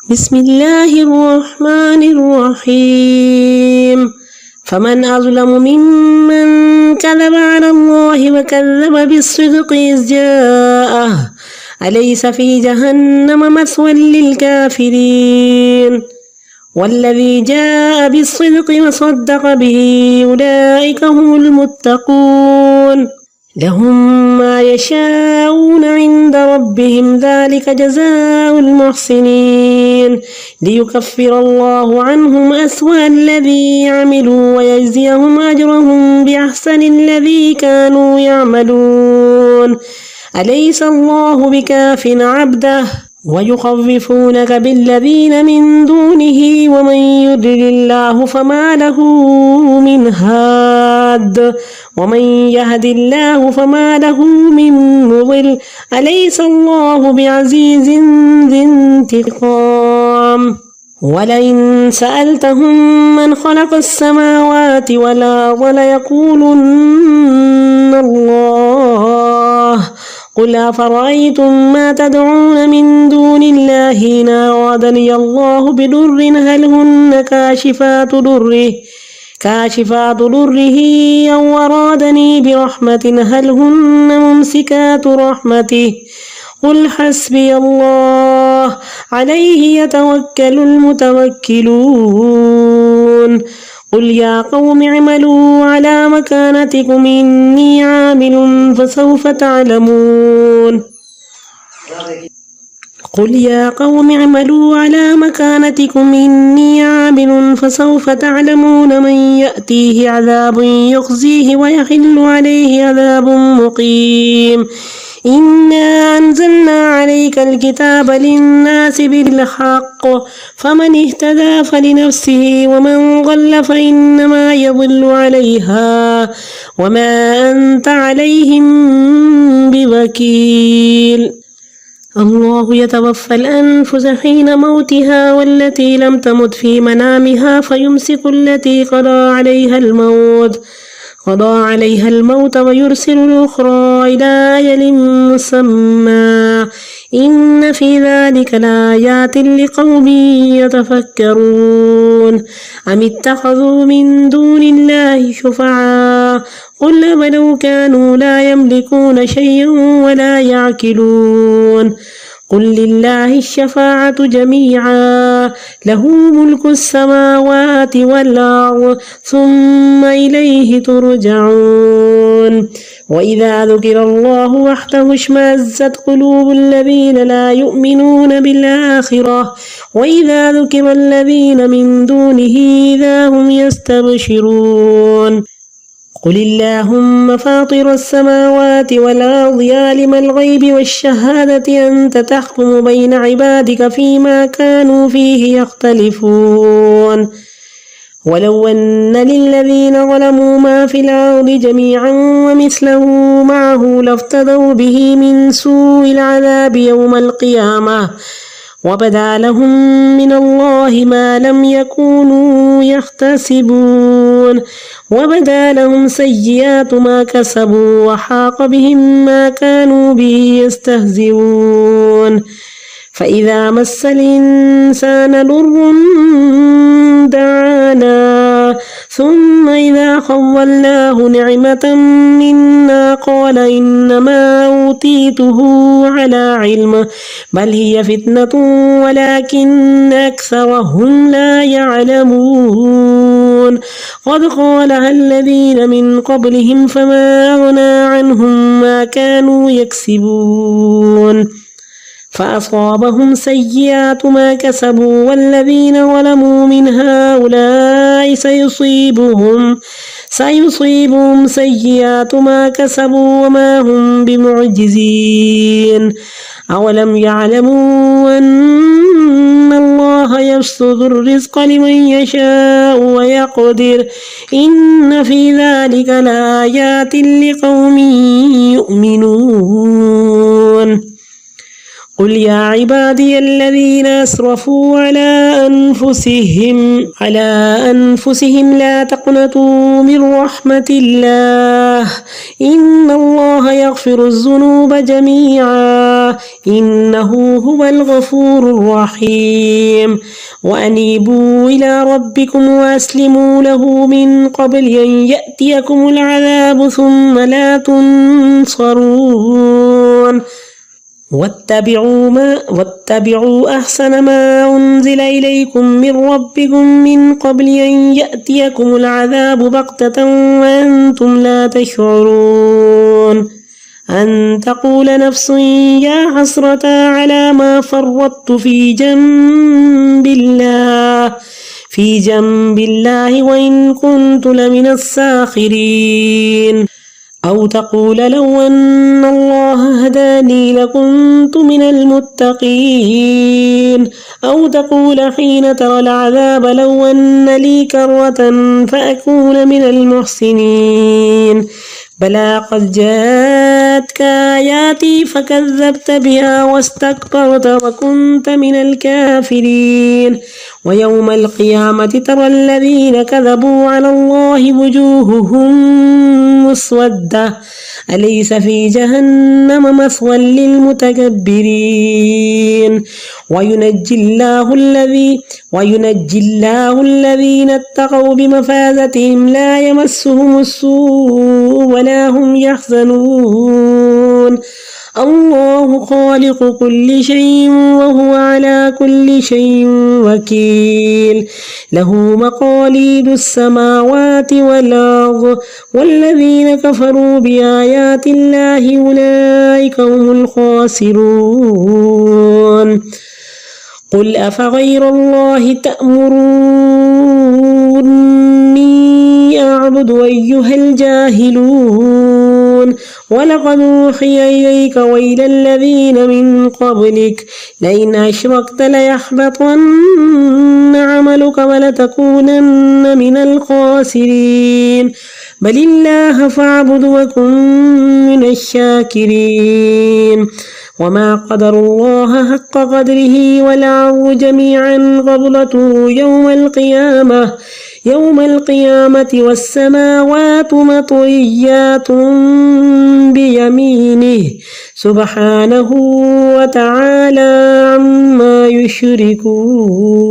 بسم الله الرحمن الرحيم فمن أظلم ممن كذب على الله وكذب بالصدق إذ جاءه أليس في جهنم مثوى للكافرين والذي جاء بالصدق وصدق به أولئك هم المتقون لهم ما يشاءون عند ربهم ذلك جزاء المحسنين ليكفر الله عنهم أسوأ الذي عملوا ويجزيهم أجرهم بأحسن الذي كانوا يعملون أليس الله بكاف عبده ويخوفونك بالذين من دونه ومن يضلل الله فما له من هاد ومن يهد الله فما له من مضل أليس الله بعزيز ذي انتقام ولئن سألتهم من خلق السماوات والأرض ليقولن الله قل أفرأيتم ما تدعون من دون الله إن أرادني الله بضر هل هن كاشفات ضره أو أرادني برحمة هل هن ممسكات رحمته قل حسبي الله عليه يتوكل المتوكلون قل يا قوم اعملوا على مكانتكم إني عامل فسوف تعلمون قل يا قوم اعملوا على مكانتكم إني عامل فسوف تعلمون من يأتيه عذاب يخزيه ويحل عليه عذاب مقيم إنا أنزلنا عليك الكتاب للناس بالحق فمن اهتدى فلنفسه ومن ضل فإنما يضل عليها وما أنت عليهم بوكيل الله يتوفى الأنفس حين موتها والتي لم تمت في منامها فيمسك التي قضى عليها الموت ويرسل الأخرى إلى أجل مسمى إن في ذلك لآيات لقوم يتفكرون أم اتخذوا من دون الله شفعاء قل ولو كانوا لا يملكون شيئا ولا يعقلون قل لله الشفاعة جميعا له ملك السماوات والأرض ثم إليه ترجعون وإذا ذكر الله وحده اشمأزت قلوب الذين لا يؤمنون بالآخرة وإذا ذكر الذين من دونه إذا هم يستبشرون قل اللهم فاطر السماوات والأرض عالم الغيب والشهادة أنت تحكم بين عبادك فيما كانوا فيه يختلفون ولو أن للذين ظلموا ما في الأرض جميعا ومثله معه لافتدوا به من سوء العذاب يوم القيامة وبدا لهم من الله ما لم يكونوا يحتسبون وبدا لهم سيئات ما كسبوا وحاق بهم ما كانوا به يستهزئون فإذا مس الإنسان ضر دعانا ثم إذا خولناه نعمة منا قال إنما أوتيته على علم بل هي فتنة ولكن أكثرهم لا يعلمون قد قالها الذين من قبلهم فما أغنى عنهم ما كانوا يكسبون فأصابهم سيئات ما كسبوا والذين ظلموا من هؤلاء سيصيبهم سيئات ما كسبوا وما هم بمعجزين أولم يعلموا أن الله يبسط الرزق لمن يشاء ويقدر إن في ذلك لآيات لقوم يؤمنون قل يا عبادي الذين أسرفوا على أنفسهم لا تقنطوا من رحمة الله إن الله يغفر الذنوب جميعا إنه هو الغفور الرحيم وأنيبوا إلى ربكم وأسلموا له من قبل أن يأتيكم العذاب ثم لا تنصرون واتبعوا أحسن ما أنزل إليكم من ربكم من قبل أن يأتيكم العذاب بغتة وأنتم لا تشعرون أن تقول نفس يا حسرة على ما فرطت في جنب الله وإن كنت لمن الساخرين أو تقول لو أن الله هداني لكنت من المتقين أو تقول حين ترى العذاب لو أن لي كرة فأكون من المحسنين بلى قد جاءتك آياتي فكذبت بها واستكبرت وكنت من الكافرين ويوم القيامة ترى الذين كذبوا على الله وجوههم مسودة أليس في جهنم مثوى للمتكبرين وينجي الله الذين اتقوا بمفازتهم لا يمسهم السوء ولا هم يحزنون الله خالق كل شيء وهو على كل شيء وكيل له مقاليد السماوات والأرض والذين كفروا بآيات الله أولئك هم الخاسرون قل أفغير الله تأمروني أعبد أيها الجاهلون ولقد أوحي إليك وإلى الذين من قبلك لئن أشركت ليحبطن عملك ولتكونن من الخاسرين بل الله فاعبد وكن من الشاكرين وما قدر الله حق قدره والأرض جميعا قبضته يوم القيامة والسماوات مطويات بيمينه سبحانه وتعالى عما يشركون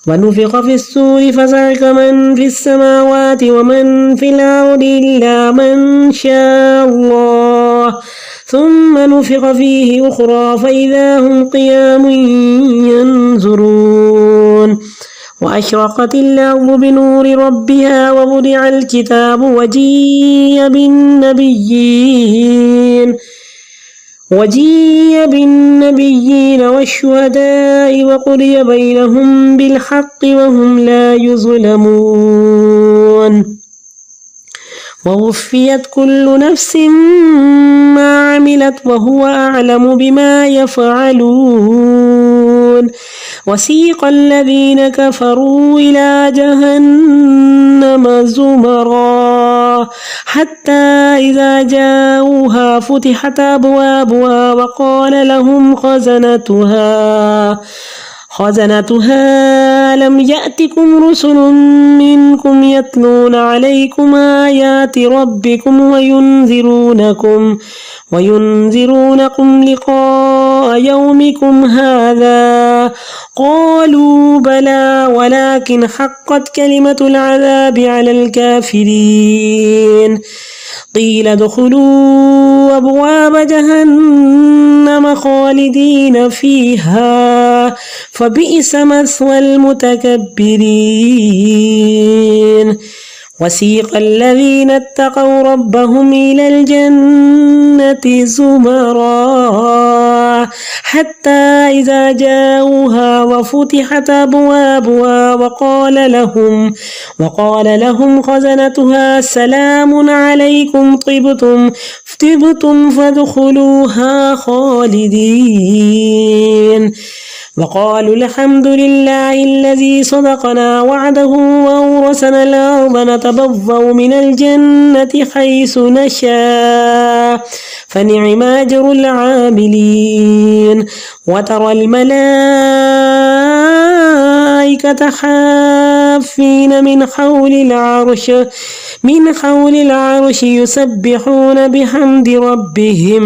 ونفخ في الصور فصعق من في السماوات ومن في الأرض إلا من شاء الله ثم نفخ فيه أخرى فإذا هم قيام ينظرون وأشرقت الأرض بنور ربها ووضع الكتاب وجيء بالنبيين والشهداء وقضي بينهم بالحق وهم لا يظلمون ووفيت كل نفس ما عملت وهو أعلم بما يفعلون وسيق الذين كفروا إلى جهنم زمرا حتى إذا جاءوها فتحت أبوابها وقال لهم خزنتها لم يأتكم رسل منكم يتلون عليكم آيات ربكم وينذرونكم لقاء يومكم هذا قالوا بلى ولكن حقت كلمة العذاب على الكافرين قيل ادخلوا أبواب جهنم خالدين فيها فبئس مثوى المتكبرين وسيق الذين اتقوا ربهم إلى الجنة زمرا حتى إذا جاءوها وفتحت أبوابها وقال لهم خزنتها سلام عليكم طبتم فادخلوها خالدين وقالوا الحمد لله الذي صدقنا وعده وأورثنا الأرض نتبوأ من الجنة حيث نشاء فنعم أجر العاملين وترى الملائكة حافين من حول العرش يسبحون بحمد ربهم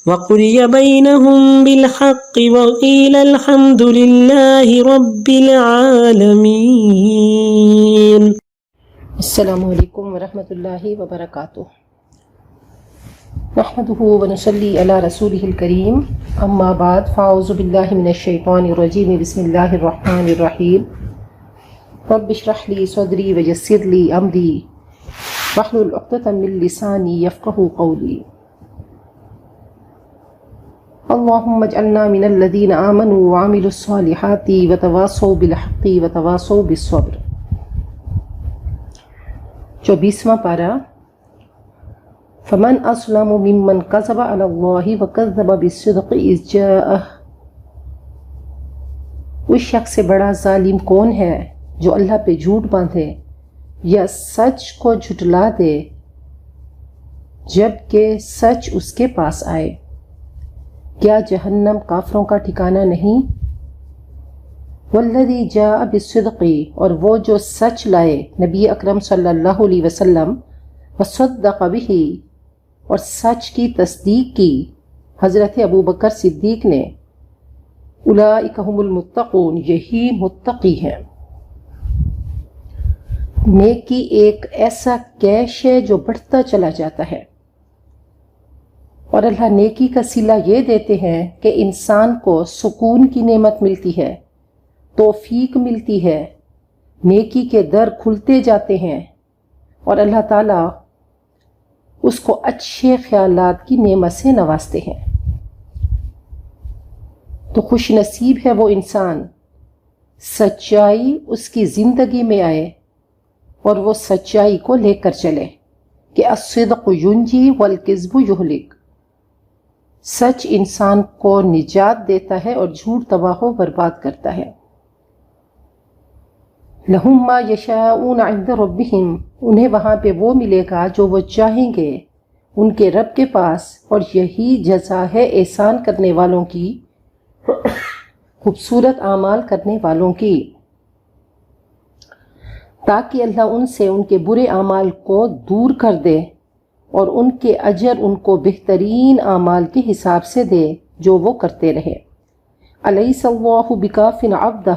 وقضي بينهم بالحق وقيل الحمد لله رب العالمين. السلام علیکم ورحمۃ اللہ وبرکاتہ. نحمده ونصلی علی رسولہ الکریم. اما بعد فاعوذ باللہ من الشیطان الرجیم. بسم اللہ الرحمن الرحیم. رب اشرح لی صدری ویسر لی امری واحلل عقدۃ من لسانی یفقہوا قولی. اللہم اجعلنا من الذین آمنوا وعملوا الصالحات وتواصوا بالحق وتواصوا بالصبر. 24واں پارہ. فمن اظلم ممن کذب علی اللہ وکذب بالصدق اذ جاءہ. اس شخص سے بڑا ظالم کون ہے جو اللہ پہ جھوٹ باندھے یا سچ کو جھٹلا دے جبکہ سچ اس کے پاس آئے. کیا جہنم کافروں کا ٹھکانہ نہیں؟ والذی جاء بالصدق، اور وہ جو سچ لائے نبی اکرم صلی اللہ علیہ وسلم، وصدق بہ، اور سچ کی تصدیق کی حضرت ابوبکر صدیق نے. اولئک ھم المتقون، یہی متقی ہیں. نیکی ایک ایسا کیش ہے جو بڑھتا چلا جاتا ہے، اور اللہ نیکی کا صلہ یہ دیتے ہیں کہ انسان کو سکون کی نعمت ملتی ہے، توفیق ملتی ہے، نیکی کے در کھلتے جاتے ہیں، اور اللہ تعالیٰ اس کو اچھے خیالات کی نعمت سے نوازتے ہیں. تو خوش نصیب ہے وہ انسان سچائی اس کی زندگی میں آئے اور وہ سچائی کو لے کر چلے کہ الصدق ینجی والکذب یہلک. سچ انسان کو نجات دیتا ہے اور جھوٹ تباہ و برباد کرتا ہے. لہم ما یشاءون عند ربہم، انہیں وہاں پہ وہ ملے گا جو وہ چاہیں گے ان کے رب کے پاس، اور یہی جزا ہے احسان کرنے والوں کی، خوبصورت اعمال کرنے والوں کی، تاکہ اللہ ان سے ان کے برے اعمال کو دور کر دے اور ان کے اجر ان کو بہترین اعمال کے حساب سے دے جو وہ کرتے رہے. الیس اللہ بکاف عبدہ،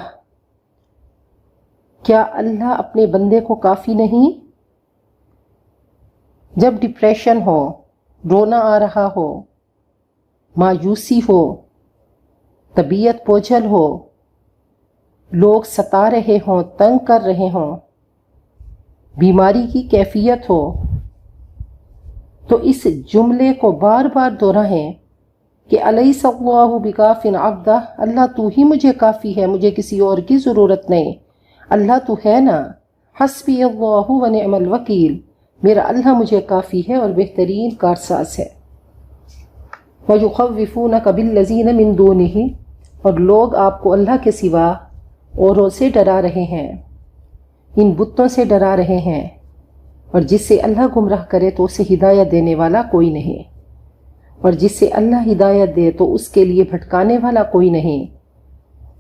کیا اللہ اپنے بندے کو کافی نہیں؟ جب ڈپریشن ہو، رونا آ رہا ہو، مایوسی ہو، طبیعت بوجھل ہو، لوگ ستا رہے ہوں، تنگ کر رہے ہوں، بیماری کی کیفیت ہو، تو اس جملے کو بار بار دہرائیں کہ الیس اللہ بکاف عبدہ، اللہ تو ہی مجھے کافی ہے، مجھے کسی اور کی ضرورت نہیں. اللہ تو ہے نا. حسبی اللہ ونعم الوکیل، میرا اللہ مجھے کافی ہے اور بہترین کارساز ہے. وَيُخَوِّفُونَكَ بِالَّذِينَ مِن دُونِهِ، اور لوگ آپ کو اللہ کے سوا اوروں سے ڈرا رہے ہیں، ان بتوں سے ڈرا رہے ہیں، اور جس سے اللہ گمراہ کرے تو اسے ہدایت دینے والا کوئی نہیں، اور جس سے اللہ ہدایت دے تو اس کے لیے بھٹکانے والا کوئی نہیں.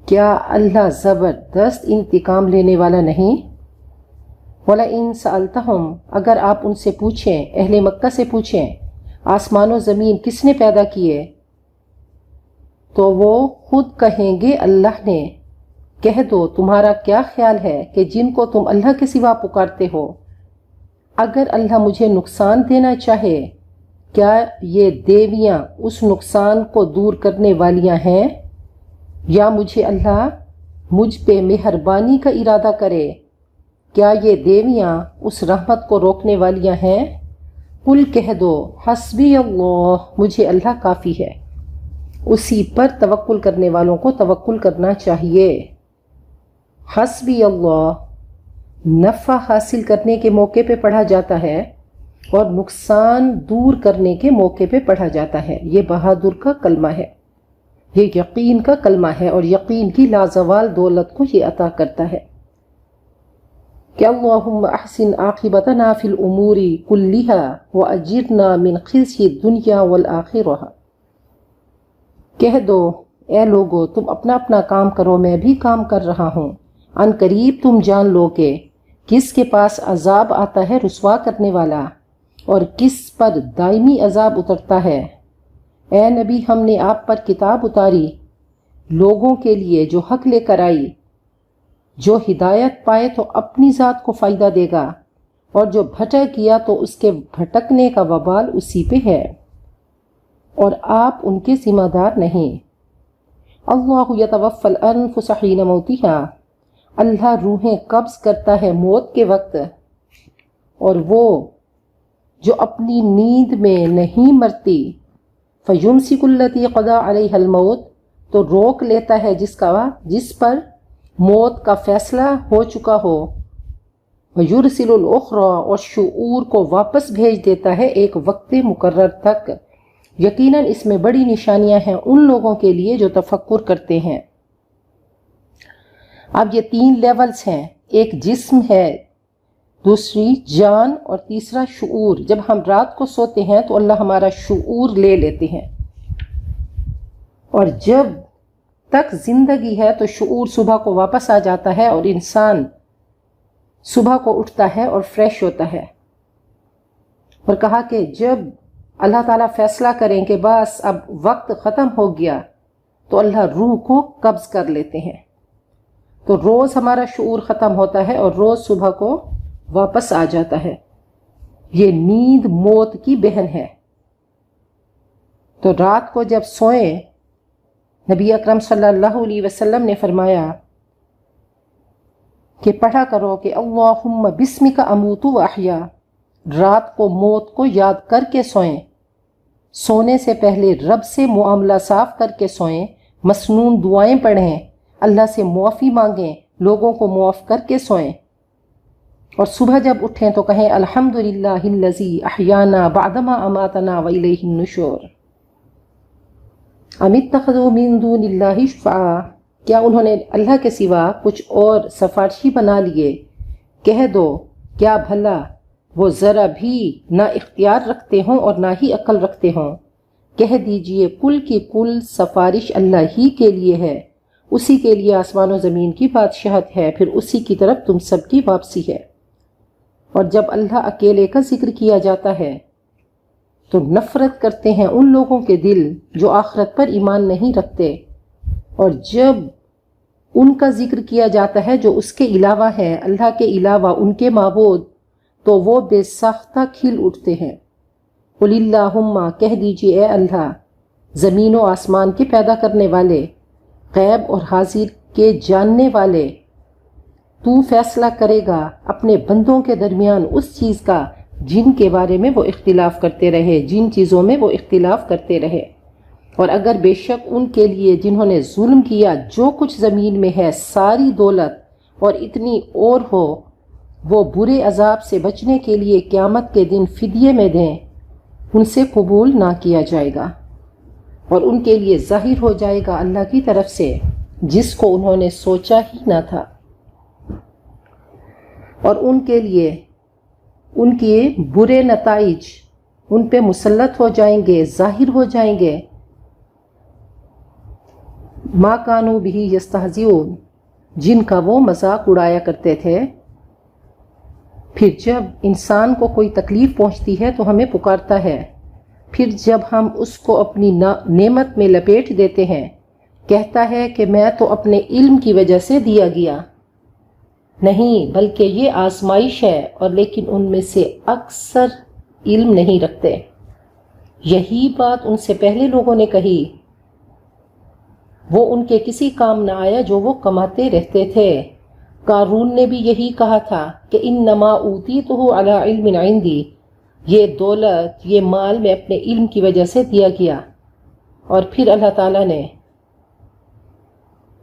کیا اللہ زبردست انتقام لینے والا نہیں؟ وَلَئِن سَأَلْتَهُمْ، اگر آپ ان سے پوچھیں، اہل مکہ سے پوچھیں، آسمان و زمین کس نے پیدا کیے، تو وہ خود کہیں گے اللہ نے. کہہ دو تمہارا کیا خیال ہے کہ جن کو تم اللہ کے سوا پکارتے ہو، اگر اللہ مجھے نقصان دینا چاہے کیا یہ دیویاں اس نقصان کو دور کرنے والیاں ہیں، یا مجھے اللہ مجھ پہ مہربانی کا ارادہ کرے کیا یہ دیویاں اس رحمت کو روکنے والیاں ہیں؟ قل کہہ دو حسبی اللہ، مجھے اللہ کافی ہے. اسی پر توکل کرنے والوں کو توکل کرنا چاہیے. حسبی اللہ نفع حاصل کرنے کے موقع پہ پڑھا جاتا ہے اور نقصان دور کرنے کے موقع پہ پڑھا جاتا ہے. یہ بہادر کا کلمہ ہے. یہ یقین کا کلمہ ہے اور یقین کی لازوال دولت کو یہ عطا کرتا ہے کہ اللہم احسن عاقبتنا فی الامور کلہا واجرنا من خزی الدنیا والآخرہ۔ کہہ دو اے لوگو تم اپنا اپنا کام کرو، میں بھی کام کر رہا ہوں، ان قریب تم جان لو کہ کس کے پاس عذاب آتا ہے رسوا کرنے والا اور کس پر دائمی عذاب اترتا ہے۔ اے نبی ہم نے آپ پر کتاب اتاری لوگوں کے لیے جو حق لے کر آئی، جو ہدایت پائے تو اپنی ذات کو فائدہ دے گا اور جو بھٹک گیا تو اس کے بھٹکنے کا وبال اسی پہ ہے اور آپ ان کے ذمہ دار نہیں۔ اللہ یتوفی الانفس حین موتہا، اللہ روحیں قبض کرتا ہے موت کے وقت، اور وہ جو اپنی نیند میں نہیں مرتی فیمسک التی قضی علیہا الموت، تو روک لیتا ہے جس پر موت کا فیصلہ ہو چکا ہو، ویرسل الاخری، اور شعور کو واپس بھیج دیتا ہے ایک وقت مقرر تک۔ یقیناً اس میں بڑی نشانیاں ہیں ان لوگوں کے لیے جو تفکر کرتے ہیں۔ اب یہ 3 لیولز ہیں، ایک جسم ہے، دوسری جان اور تیسرا شعور۔ جب ہم رات کو سوتے ہیں تو اللہ ہمارا شعور لے لیتے ہیں، اور جب تک زندگی ہے تو شعور صبح کو واپس آ جاتا ہے اور انسان صبح کو اٹھتا ہے اور فریش ہوتا ہے۔ اور کہا کہ جب اللہ تعالیٰ فیصلہ کریں کہ بس اب وقت ختم ہو گیا تو اللہ روح کو قبض کر لیتے ہیں، تو روز ہمارا شعور ختم ہوتا ہے اور روز صبح کو واپس آ جاتا ہے۔ یہ نیند موت کی بہن ہے۔ تو رات کو جب سوئیں، نبی اکرم صلی اللہ علیہ وسلم نے فرمایا کہ پڑھا کرو کہ اللہم بسمک اموت و احیا، رات کو موت کو یاد کر کے سوئیں، سونے سے پہلے رب سے معاملہ صاف کر کے سوئیں، مسنون دعائیں پڑھیں، اللہ سے معافی مانگیں، لوگوں کو معاف کر کے سوئیں، اور صبح جب اٹھیں تو کہیں الحمدللہ الذی احیانا بعدما اماتنا والیہ النشور۔ ام اتخذوا من دون اللہ شفعاء، کیا انہوں نے اللہ کے سوا کچھ اور سفارشی بنا لیے؟ کہہ دو کیا بھلا وہ ذرا بھی نہ اختیار رکھتے ہوں اور نہ ہی عقل رکھتے ہوں؟ کہہ دیجئے کل کی کل سفارش اللہ ہی کے لیے ہے، اسی کے لیے آسمان و زمین کی بادشاہت ہے، پھر اسی کی طرف تم سب کی واپسی ہے۔ اور جب اللہ اکیلے کا ذکر کیا جاتا ہے تو نفرت کرتے ہیں ان لوگوں کے دل جو آخرت پر ایمان نہیں رکھتے، اور جب ان کا ذکر کیا جاتا ہے جو اس کے علاوہ ہے، اللہ کے علاوہ ان کے معبود، تو وہ بے ساختہ کھل اٹھتے ہیں۔ قل اللہم، کہہ دیجئے اے اللہ، زمین و آسمان کے پیدا کرنے والے، غیب اور حاضر کے جاننے والے، تو فیصلہ کرے گا اپنے بندوں کے درمیان اس چیز کا جن کے بارے میں وہ اختلاف کرتے رہے، جن چیزوں میں وہ اختلاف کرتے رہے، اور اگر بے شک ان کے لیے جنہوں نے ظلم کیا جو کچھ زمین میں ہے ساری دولت اور اتنی اور ہو، وہ برے عذاب سے بچنے کے لیے قیامت کے دن فدیے میں دیں، ان سے قبول نہ کیا جائے گا، اور ان کے لیے ظاہر ہو جائے گا اللہ کی طرف سے جس کو انہوں نے سوچا ہی نہ تھا، اور ان کے لیے ان کے برے نتائج ان پہ مسلط ہو جائیں گے، ظاہر ہو جائیں گے۔ ما کانوا بہ یستہزئون، جن کا وہ مذاق اڑایا کرتے تھے۔ پھر جب انسان کو کوئی تکلیف پہنچتی ہے تو ہمیں پکارتا ہے، پھر جب ہم اس کو اپنی نعمت میں لپیٹ دیتے ہیں کہتا ہے کہ میں تو اپنے علم کی وجہ سے دیا گیا۔ نہیں، بلکہ یہ آزمائش ہے، اور لیکن ان میں سے اکثر علم نہیں رکھتے۔ یہی بات ان سے پہلے لوگوں نے کہی، وہ ان کے کسی کام نہ آیا جو وہ کماتے رہتے تھے۔ قارون نے بھی یہی کہا تھا کہ انما اوتیتہ علی علم عندی، یہ دولت، یہ مال میں اپنے علم کی وجہ سے دیا گیا، اور پھر اللہ تعالیٰ نے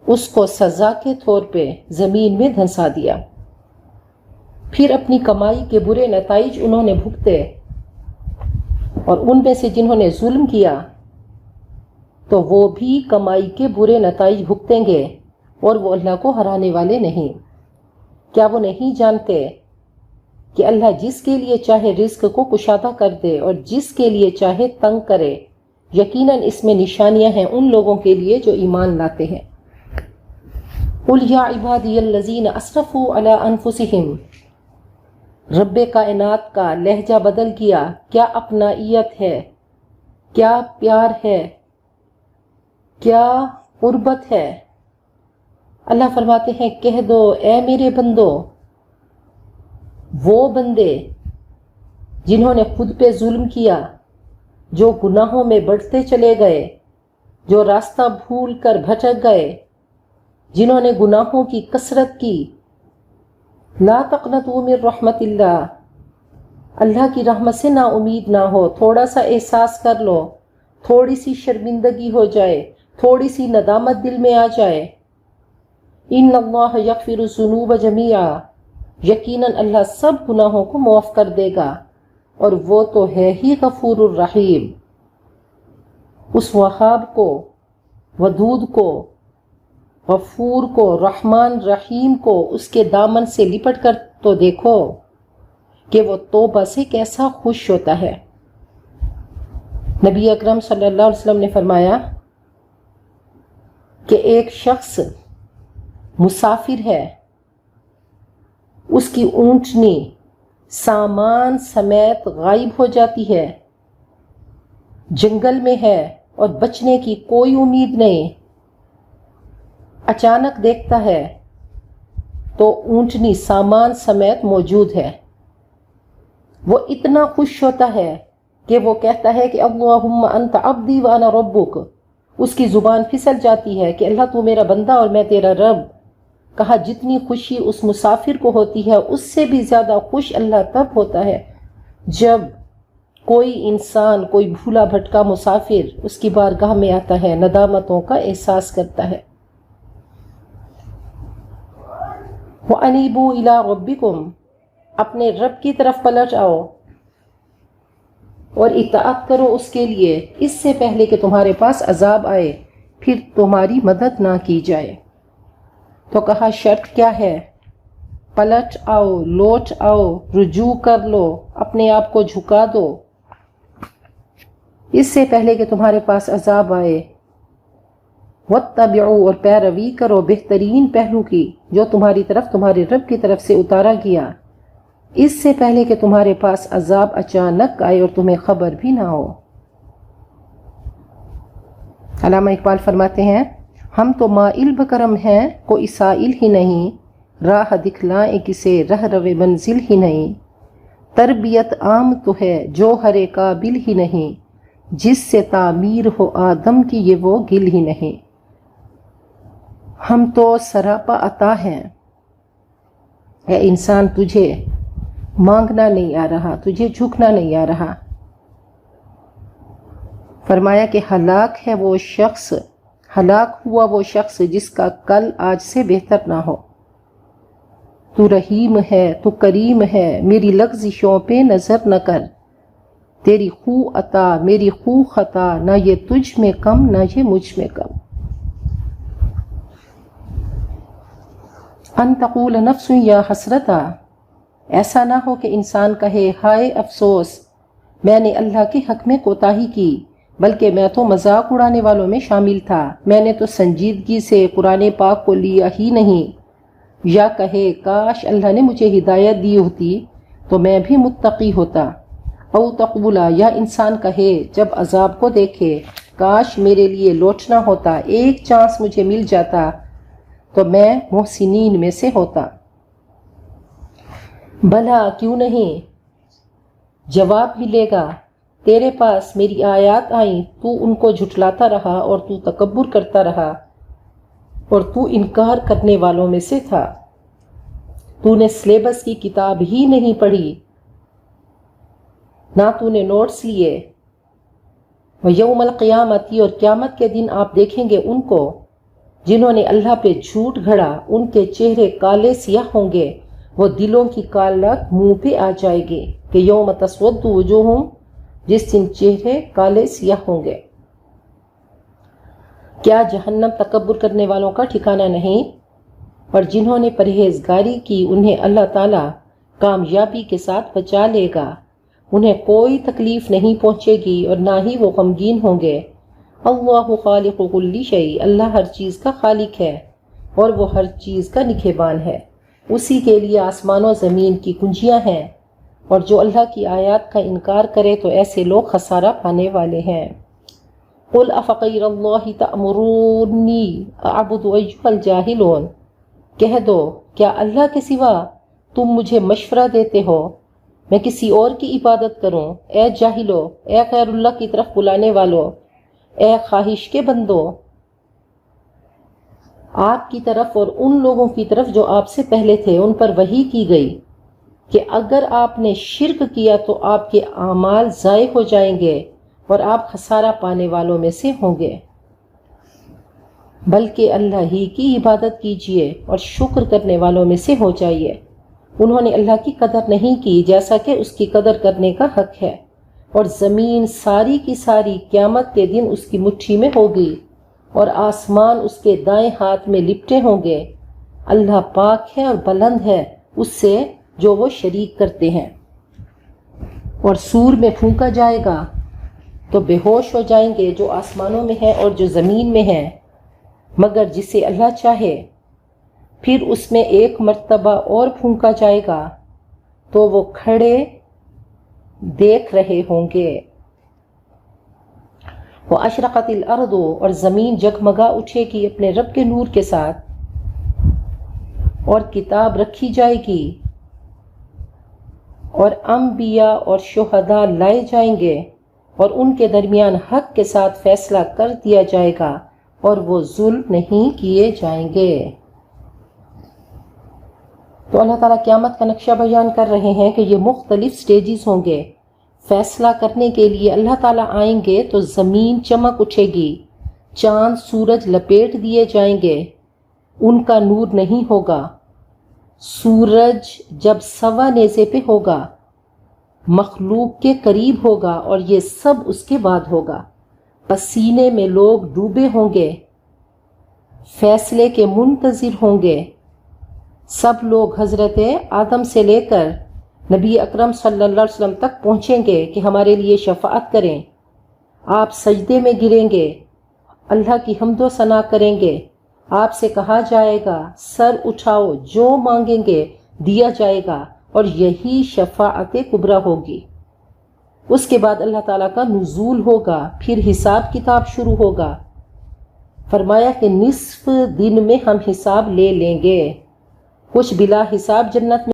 اس کو سزا کے طور پہ زمین میں دھنسا دیا۔ پھر اپنی کمائی کے برے نتائج انہوں نے بھگتے، اور ان میں سے جنہوں نے ظلم کیا تو وہ بھی کمائی کے برے نتائج بھگتیں گے اور وہ اللہ کو ہرانے والے نہیں۔ کیا وہ نہیں جانتے کہ اللہ جس کے لیے چاہے رزق کو کشادہ کر دے اور جس کے لیے چاہے تنگ کرے؟ یقیناً اس میں نشانیاں ہیں ان لوگوں کے لیے جو ایمان لاتے ہیں۔ قُلْ يَا عِبَادِيَ الَّذِينَ أَسْرَفُوا عَلَىٰ أَنفُسِهِمْ، رب کائنات کا لہجہ بدل کیا۔ کیا اپنائیت ہے، کیا پیار ہے، کیا قربت ہے؟ اللہ فرماتے ہیں کہہ دو اے میرے بندو، وہ بندے جنہوں نے خود پہ ظلم کیا، جو گناہوں میں بڑھتے چلے گئے، جو راستہ بھول کر بھٹک گئے، جنہوں نے گناہوں کی کثرت کی، لا تقنطوا من رحمت اللہ، اللہ کی رحمت سے نا امید نہ ہو۔ تھوڑا سا احساس کر لو، تھوڑی سی شرمندگی ہو جائے، تھوڑی سی ندامت دل میں آ جائے۔ ان اللہ یغفر الذنوب جمیعا، یقیناً اللہ سب گناہوں کو معاف کر دے گا، اور وہ تو ہے ہی غفور الرحیم۔ اس وہاب کو، ودود کو، غفور کو، رحمان رحیم کو اس کے دامن سے لپٹ کر تو دیکھو کہ وہ توبہ سے کیسا خوش ہوتا ہے۔ نبی اکرم صلی اللہ علیہ وسلم نے فرمایا کہ ایک شخص مسافر ہے، اس کی اونٹنی سامان سمیت غائب ہو جاتی ہے، جنگل میں ہے اور بچنے کی کوئی امید نہیں۔ اچانک دیکھتا ہے تو اونٹنی سامان سمیت موجود ہے۔ وہ اتنا خوش ہوتا ہے کہ وہ کہتا ہے کہ اللہم انت عبدی وانا ربک۔ اس کی زبان پھسل جاتی ہے کہ اللہ تو میرا بندہ اور میں تیرا رب۔ کہا جتنی خوشی اس مسافر کو ہوتی ہے اس سے بھی زیادہ خوش اللہ تب ہوتا ہے جب کوئی انسان، کوئی بھولا بھٹکا مسافر اس کی بارگاہ میں آتا ہے، ندامتوں کا احساس کرتا ہے۔ وَأَنِيبُوا إِلَىٰ رَبِّكُمْ، اپنے رب کی طرف پلٹ آؤ اور اطاعت کرو اس کے لیے، اس سے پہلے کہ تمہارے پاس عذاب آئے پھر تمہاری مدد نہ کی جائے۔ تو کہا شرط کیا ہے؟ پلٹ آؤ، لوٹ آؤ، رجوع کر لو، اپنے آپ کو جھکا دو اس سے پہلے کہ تمہارے پاس عذاب آئے۔ وَاتَّبِعُوا، اور پیروی کرو بہترین پہلو کی جو تمہاری طرف تمہارے رب کی طرف سے اتارا گیا، اس سے پہلے کہ تمہارے پاس عذاب اچانک آئے اور تمہیں خبر بھی نہ ہو۔ علامہ اقبال فرماتے ہیں ہم تو مائل بکرم ہیں، کوئی سائل ہی نہیں، راہ دکھلائیں کسے رہ روے منزل ہی نہیں۔ تربیت عام تو ہے جو ہر قابل ہی نہیں، جس سے تعمیر ہو آدم کی یہ وہ گل ہی نہیں۔ ہم تو سراپا عطا ہیں، اے انسان تجھے مانگنا نہیں آ رہا، تجھے جھکنا نہیں آ رہا۔ فرمایا کہ ہلاک ہے وہ شخص، ہلاک ہوا وہ شخص جس کا کل آج سے بہتر نہ ہو۔ تو رحیم ہے، تو کریم ہے، میری لغزشوں پہ نظر نہ کر، تیری خو عطا میری خو خطا، نہ یہ تجھ میں کم نہ یہ مجھ میں کم۔ ان تقول نفس یا حسرتا، ایسا نہ ہو کہ انسان کہے ہائے افسوس، میں نے اللہ کے حق میں کوتاہی کی، بلکہ میں تو مذاق اڑانے والوں میں شامل تھا، میں نے تو سنجیدگی سے قرآن پاک کو لیا ہی نہیں۔ یا کہے کاش اللہ نے مجھے ہدایت دی ہوتی تو میں بھی متقی ہوتا۔ او تقولا، یا انسان کہے جب عذاب کو دیکھے کاش میرے لیے لوٹنا ہوتا، ایک چانس مجھے مل جاتا تو میں محسنین میں سے ہوتا۔ بھلا کیوں نہیں، جواب ملے گا، تیرے پاس میری آیات آئیں، تو ان کو جھٹلاتا رہا اور تو تکبر کرتا رہا اور تو انکار کرنے والوں میں سے تھا۔ تو نے سلیبس کی کتاب ہی نہیں پڑھی، نہ تو نے نوٹس لیے۔ وَيَوْمَ الْقِيَامَةِ، اور قیامت کے دن آپ دیکھیں گے ان کو جنہوں نے اللہ پہ جھوٹ گھڑا، ان کے چہرے کالے سیاہ ہوں گے، وہ دلوں کی کالک منہ پہ آ جائے گی کہ یوم تسود وجوہ، جس دن چہرے کالے سیاہ ہوں گے۔ کیا جہنم تکبر کرنے والوں کا ٹھکانہ نہیں؟ اور جنہوں نے پرہیزگاری کی انہیں اللہ تعالیٰ کامیابی کے ساتھ بچا لے گا، انہیں کوئی تکلیف نہیں پہنچے گی اور نہ ہی وہ غمگین ہوں گے۔ اللہ خالق کل شیء، اللہ ہر چیز کا خالق ہے اور وہ ہر چیز کا نگہبان ہے۔ اسی کے لیے آسمان و زمین کی کنجیاں ہیں، اور جو اللہ کی آیات کا انکار کرے تو ایسے لوگ خسارہ پانے والے ہیں۔ قل افغیر اللہ تأمرونی اعبد ایھا الجاہلون، کہہ دو کیا اللہ کے سوا تم مجھے مشورہ دیتے ہو میں کسی اور کی عبادت کروں؟ اے جاہلو، اے غیر اللہ کی طرف بلانے والو، اے خواہش کے بندو، آپ کی طرف اور ان لوگوں کی طرف جو آپ سے پہلے تھے ان پر وحی کی گئی کہ اگر آپ نے شرک کیا تو آپ کے اعمال ضائع ہو جائیں گے اور آپ خسارہ پانے والوں میں سے ہوں گے، بلکہ اللہ ہی کی عبادت کیجیے اور شکر کرنے والوں میں سے ہو جائیے۔ انہوں نے اللہ کی قدر نہیں کی جیسا کہ اس کی قدر کرنے کا حق ہے، اور زمین ساری کی ساری قیامت کے دن اس کی مٹھی میں ہوگی اور آسمان اس کے دائیں ہاتھ میں لپٹے ہوں گے۔ اللہ پاک ہے اور بلند ہے اس سے جو وہ شریک کرتے ہیں۔ اور سور میں پھونکا جائے گا تو بے ہوش ہو جائیں گے جو آسمانوں میں ہیں اور جو زمین میں ہیں، مگر جسے اللہ چاہے۔ پھر اس میں ایک مرتبہ اور پھونکا جائے گا تو وہ کھڑے دیکھ رہے ہوں گے۔ وَأَشْرَقَتِ الْأَرْضُ، اور زمین جگمگا اٹھے گی اپنے رب کے نور کے ساتھ، اور کتاب رکھی جائے گی اور انبیاء اور شہداء لائے جائیں گے اور ان کے درمیان حق کے ساتھ فیصلہ کر دیا جائے گا اور وہ ظلم نہیں کیے جائیں گے۔ تو اللہ تعالیٰ قیامت کا نقشہ بیان کر رہے ہیں کہ یہ مختلف سٹیجز ہوں گے۔ فیصلہ کرنے کے لیے اللہ تعالیٰ آئیں گے تو زمین چمک اٹھے گی، چاند سورج لپیٹ دیے جائیں گے، ان کا نور نہیں ہوگا۔ سورج جب سوا نیزے پہ ہوگا مخلوق کے قریب ہوگا اور یہ سب اس کے بعد ہوگا۔ پسینے میں لوگ ڈوبے ہوں گے، فیصلے کے منتظر ہوں گے۔ سب لوگ حضرت آدم سے لے کر نبی اکرم صلی اللہ علیہ وسلم تک پہنچیں گے کہ ہمارے لیے شفاعت کریں۔ آپ سجدے میں گریں گے، اللہ کی حمد و ثنا کریں گے۔ آپ سے کہا جائے گا سر اٹھاؤ، جو مانگیں گے دیا جائے گا، اور یہی شفاعت کبریٰ ہوگی۔ اس کے بعد اللہ تعالیٰ کا نزول ہوگا، پھر حساب کتاب شروع ہوگا۔ فرمایا کہ نصف دن میں ہم حساب لے لیں گے۔ کچھ بلا حساب جنت میں